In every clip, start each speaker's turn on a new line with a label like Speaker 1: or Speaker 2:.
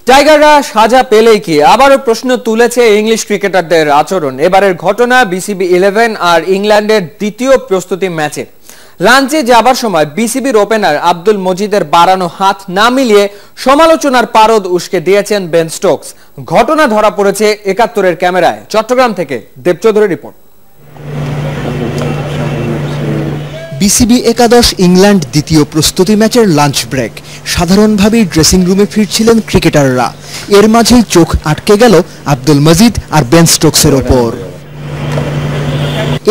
Speaker 1: টাইগাররা সাজা পেলেই কি আবারও প্রশ্ন তুলেছে ইংলিশ ক্রিকেটারদের আচরণ। এবারের ঘটনা বিসিবি 11 আর ইংল্যান্ডের দ্বিতীয় প্রস্তুতি ম্যাচে লাঞ্চে যাবার সময় বিসিবির ওপেনার আব্দুল মজিদের বাড়ানো হাত না মিলিয়ে সমালোচনার পারদ উস্কে দিয়েছেন বেন স্টোকস। ঘটনা ধরা পড়েছে ৭১-এর ক্যামেরায়। চট্টগ্রাম থেকে দেবচৌধুরীর রিপোর্ট।
Speaker 2: বিসিবি একাদশ ইংল্যান্ড দ্বিতীয় প্রস্তুতি ম্যাচের লাঞ্চ ব্রেক। সাধারণভাবেই ড্রেসিং রুমে ফিরছিলেন ক্রিকেটাররা। এর মাঝেই চোখ আটকে গেল আব্দুল মজিদ আর বেন স্টোকসের ওপর।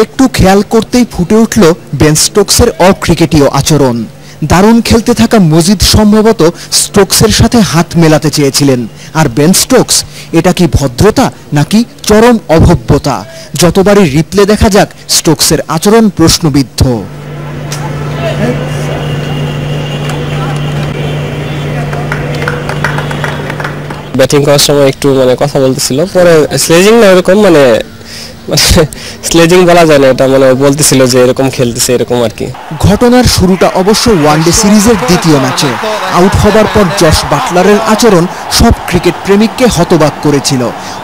Speaker 2: একটু খেয়াল করতেই ফুটে উঠল বেন স্টোকসের অক্রিকেটীয় আচরণ। দারুণ খেলতে থাকা মজিদ সম্ভবত স্টোকসের সাথে হাত মেলাতে চেয়েছিলেন, আর বেন স্টোকস এটা কি ভদ্রতা নাকি চরম অভব্যতা? যতবারই রিপ্লে দেখা যাক, স্টোকসের আচরণ প্রশ্নবিদ্ধ।
Speaker 3: ব্যাটিং করার সময় একটু কথা বলতেছিল, পরে স্লেজিং না এরকম স্লেজিং বলা যায় না, এটা বলতেছিল যে এরকম খেলতেছে এরকম আর কি।
Speaker 2: ঘটনার শুরুটা অবশ্য ওয়ানডে সিরিজের দ্বিতীয় ম্যাচে। আউট হবার পর জশ বাটলারের আচরণ সব ক্রিকেট প্রেমিককে হতবাক করেছিল।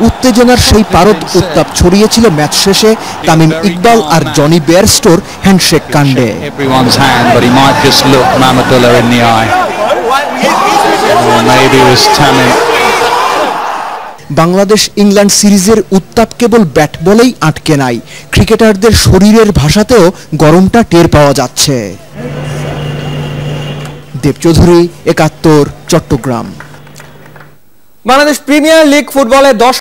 Speaker 2: উত্তেজনার সেই পারদ উত্তাপ ছড়িয়েছিল ম্যাচ শেষে তামিম ইকবাল আর জনি বেয়ারস্টোর হ্যান্ডশেক কাণ্ডে। বাংলাদেশ ইংল্যান্ড সিরিজের উত্তাপ কেবল ব্যাট বলেই আটকে নাই, ক্রিকেটারদের শরীরের ভাষাতেও গরমটা টের পাওয়া যাচ্ছে। দেবচৌধুরী, ৭১, চট্টগ্রাম।
Speaker 1: বাংলাদেশ প্রিমিয়ার লিগ ফুটবলে 10